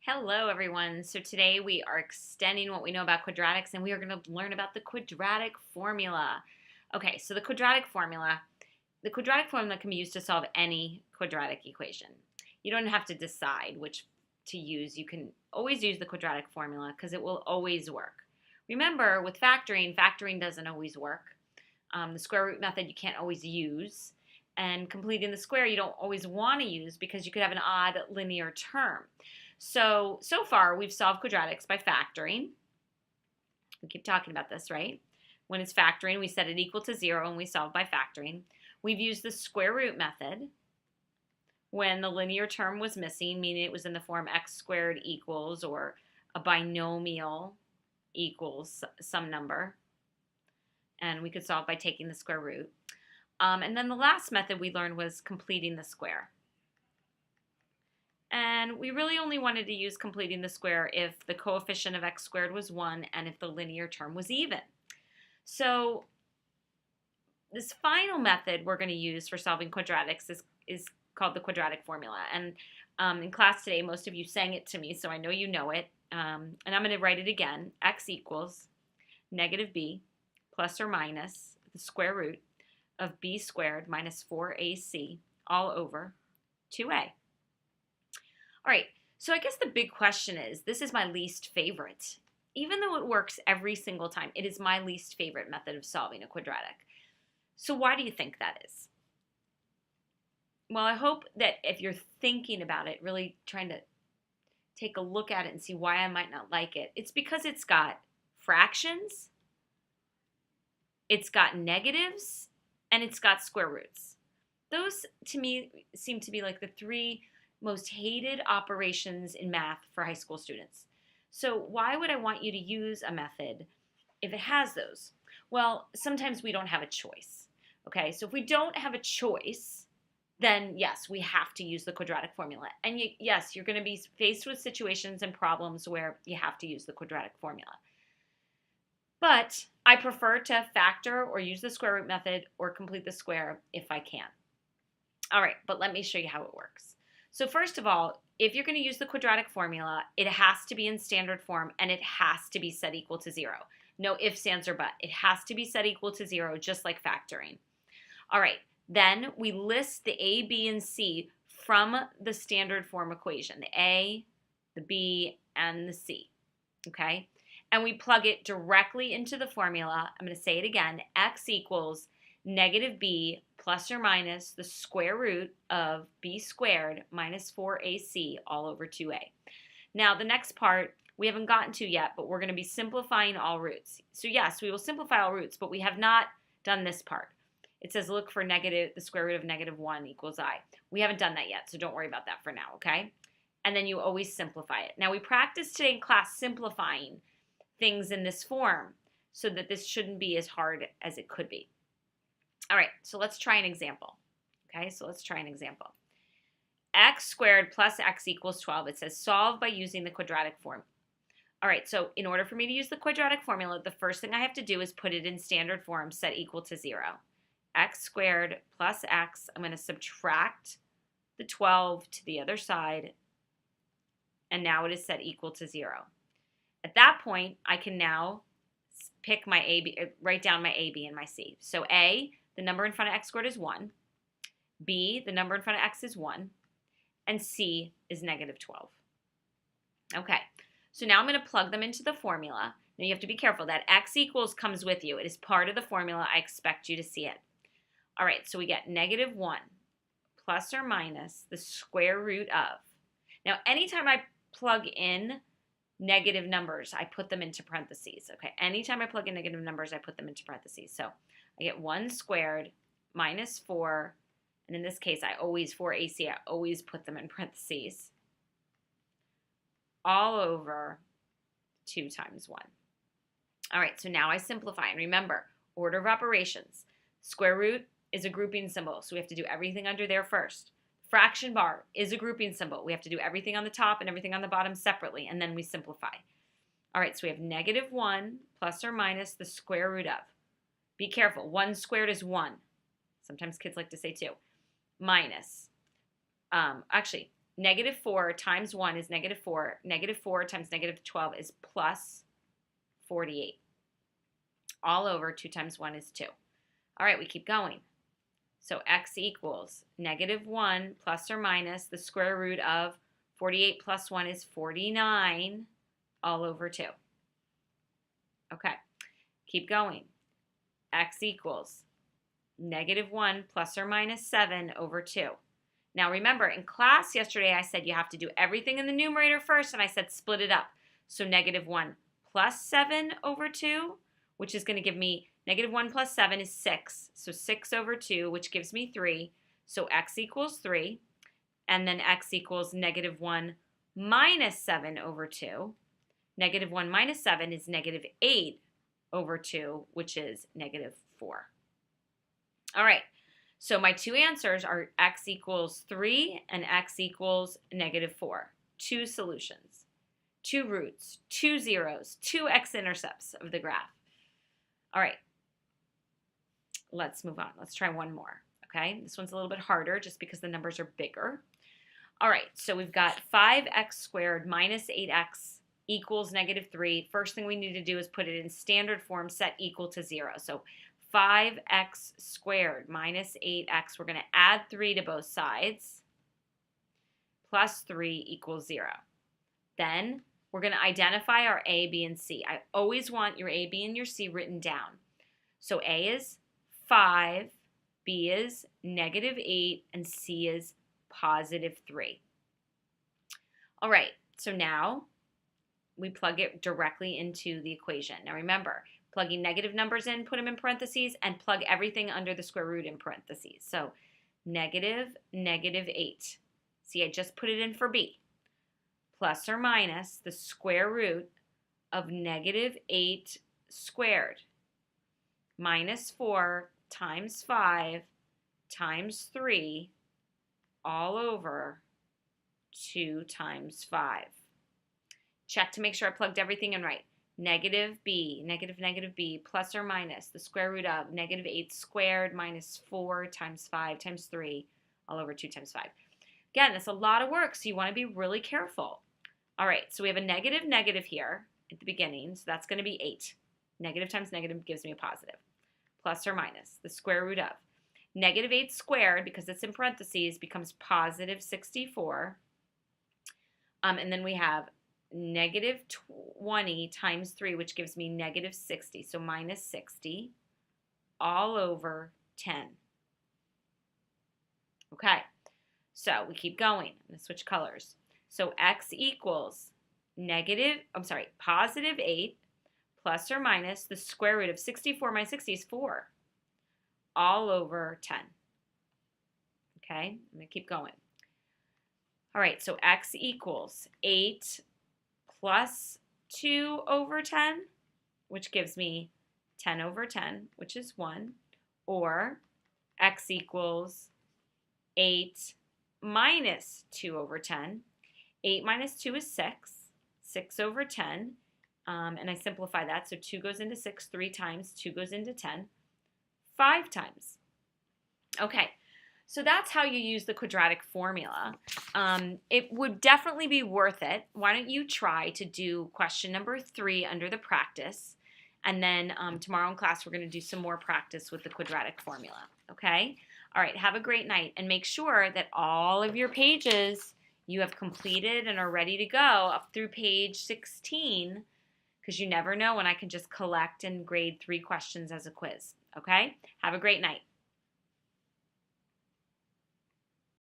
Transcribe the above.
Hello everyone. So today we are extending what we know about quadratics and we are going to learn about the quadratic formula. Okay, so the quadratic formula can be used to solve any quadratic equation. You don't have to decide which to use. You can always use the quadratic formula because it will always work. Remember, with factoring doesn't always work. The square root method you can't always use. And completing the square you don't always want to use because you could have an odd linear term. So far we've solved quadratics by factoring. We keep talking about this, right? When it's factoring, we set it equal to 0 and we solve by factoring. We've used the square root method when the linear term was missing, meaning it was in the form x squared equals or a binomial equals some number. And we could solve by taking the square root. And then the last method we learned was completing the square. And we really only wanted to use completing the square if the coefficient of x squared was 1 and if the linear term was even. So this final method we're going to use for solving quadratics is called the quadratic formula. And in class today, most of you sang it to me, so I know you know it. And I'm going to write it again. X equals negative b plus or minus the square root of b squared minus 4ac all over 2a. All right, so I guess the big question is, this is my least favorite. Even though it works every single time, it is my least favorite method of solving a quadratic. So why do you think that is? Well, I hope that if you're thinking about it, really trying to take a look at it and see why I might not like it, it's because it's got fractions, it's got negatives, and it's got square roots. Those, to me, seem to be like the three most hated operations in math for high school students. So why would I want you to use a method if it has those? Well, sometimes we don't have a choice. Okay, so if we don't have a choice, then yes, we have to use the quadratic formula. And yes, you're going to be faced with situations and problems where you have to use the quadratic formula. But I prefer to factor or use the square root method or complete the square if I can. All right, but let me show you how it works. So first of all, if you're going to use the quadratic formula, it has to be in standard form and it has to be set equal to 0. No ifs, ands, or but. It has to be set equal to 0, just like factoring. All right, then we list the a, b, and c from the standard form equation, the a, the b, and the c, okay? And we plug it directly into the formula. I'm going to say it again. X equals negative b plus or minus the square root of b squared minus 4ac all over 2a. Now, the next part we haven't gotten to yet, but we're going to be simplifying all roots. So yes, we will simplify all roots, but we have not done this part. It says look for the square root of negative 1 equals I. We haven't done that yet, so don't worry about that for now, okay? And then you always simplify it. Now, we practiced today in class simplifying things in this form so that this shouldn't be as hard as it could be. All right, so let's try an example. Okay, so let's try an example. X squared plus x equals 12. It says solve by using the quadratic form. All right, so in order for me to use the quadratic formula, the first thing I have to do is put it in standard form set equal to 0. X squared plus x, I'm going to subtract the 12 to the other side, and now it is set equal to 0. At that point, I can now pick my a, b, write down my a, b, and my c. So a, the number in front of x squared is 1. B, the number in front of x is 1. And c is negative 12. Okay, so now I'm going to plug them into the formula. Now you have to be careful. That x equals comes with you. It is part of the formula. I expect you to see it. All right, so we get negative 1 plus or minus the square root of. Now, anytime I plug in negative numbers, I put them into parentheses. Okay, anytime I plug in negative numbers, I put them into parentheses. So I get 1 squared minus 4, and in this case, 4ac, I always put them in parentheses, all over 2 times 1. All right, so now I simplify. And remember, order of operations. Square root is a grouping symbol, so we have to do everything under there first. Fraction bar is a grouping symbol. We have to do everything on the top and everything on the bottom separately, and then we simplify. All right, so we have negative 1 plus or minus the square root of. Be careful. 1 squared is 1. Sometimes kids like to say 2. Minus. Actually, negative 4 times 1 is negative 4. Negative 4 times negative 12 is plus 48. All over 2 times 1 is 2. All right, we keep going. So x equals negative 1 plus or minus the square root of 48 plus 1 is 49 all over 2. Okay, keep going. X equals negative 1 plus or minus 7 over 2. Now remember, in class yesterday I said you have to do everything in the numerator first, and I said split it up. So negative 1 plus 7 over 2, which is going to give me negative 1 plus 7 is 6. So 6 over 2, which gives me 3. So x equals 3. And then x equals negative 1 minus 7 over 2. Negative 1 minus 7 is negative 8 over 2, which is negative 4. All right, so my two answers are x equals 3 and x equals negative 4. Two solutions, two roots, two zeros, two x-intercepts of the graph. All right, let's move on. Let's try one more, okay? This one's a little bit harder just because the numbers are bigger. All right, so we've got 5x squared minus 8x equals negative 3. First thing we need to do is put it in standard form, set equal to 0. So 5x squared minus 8x, we're going to add 3 to both sides, plus 3 equals 0. Then we're going to identify our a, b, and c. I always want your a, b, and your c written down. So a is 5, b is negative 8, and c is positive 3. All right, so now we plug it directly into the equation. Now remember, plugging negative numbers in, put them in parentheses, and plug everything under the square root in parentheses. So negative 8. See, I just put it in for b. Plus or minus the square root of negative 8 squared minus 4 times 5 times 3 all over 2 times 5. Check to make sure I plugged everything in right. Negative b, negative b, plus or minus the square root of negative 8 squared minus 4 times 5 times 3 all over 2 times 5. Again, that's a lot of work, so you want to be really careful. All right, so we have a negative here at the beginning, so that's going to be 8. Negative times negative gives me a positive. Plus or minus the square root of negative 8 squared, because it's in parentheses, becomes positive 64. And then we have negative 20 times 3, which gives me negative 60. So minus 60 all over 10. Okay, so we keep going. I'm going to switch colors. So x equals positive 8 plus or minus the square root of 64 minus 60 is 4 all over 10. Okay, I'm going to keep going. All right, so x equals 8 plus 2 over 10, which gives me 10 over 10, which is 1, or x equals 8 minus 2 over 10. 8 minus 2 is 6, 6 over 10, and I simplify that, so 2 goes into 6 3 times, 2 goes into 10 5 times. Okay, so that's how you use the quadratic formula. It would definitely be worth it. Why don't you try to do question number 3 under the practice, and then tomorrow in class we're going to do some more practice with the quadratic formula, okay? All right, have a great night, and make sure that all of your pages you have completed and are ready to go up through page 16, because you never know when I can just collect and grade 3 questions as a quiz, okay? Have a great night.